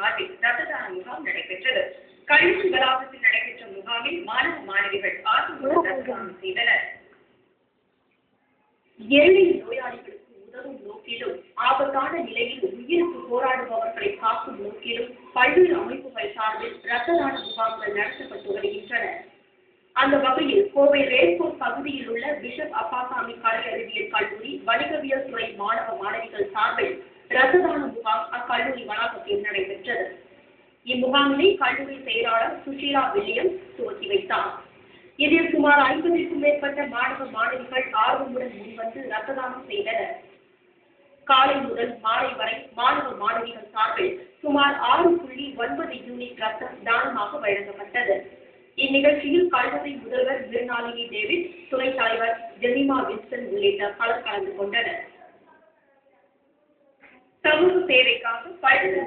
சார்பில் ரத்த தான முகாம் நடைபெற்றது. கல்லூரி வளாகத்தில் நடைபெற்ற முகாமில் மாணவ மாணவிகள் ஆர்வமுடன் ரத்த தானம் செய்தனர். ஏழை நோயாளிகளுக்கு உதவும் நோக்கிலும் ஆபத்தான நிலையில் உயிருக்கு போராடுபவர்களை காக்கும் நோக்கிலும் பல்வேறு அமைப்புகள் சார்பில் ரத்த தான முகாம்கள் நடத்தப்பட்டு வருகின்றன. அந்த வகையில் கோவை ரேஸ்கோர்ஸ் பகுதியில் உள்ள பிஷப் அப்பாசாமி கலை அறிவியல் கல்லூரி வணிகவியல் துறை மாணவ மாணவிகள் சார்பில் ரத்த தான முகாம் அக்கல்லூரி வளாகத்தில் நடைபெற்றது. இம்முகாமினை கல்லூரி செயலாளர் சுஷீலா வில்லியம் துவக்கி வைத்தார். இதில் சுமார் 50க்கும் மேற்பட்ட மாணவ மாணவிகள் ஆர்வமுடன் முன்வந்து ரத்த தானம் செய்தனர். காலை முதல் மாலை வரை மாணவ மாணவிகள் சார்பில் சுமார் 6.9 யூனிட் ரத்தம் தானமாக வழங்கப்பட்டது. இந்நிகழ்ச்சியில் கல்லூரி முதல்வர் மிருனாலினி டேவிட், துணைத் தலைவர் ஜெமிமா வின்சன் உள்ளிட்ட பலர் கலந்து கொண்டனர். சமூக சேவைக்காக பல்வேறு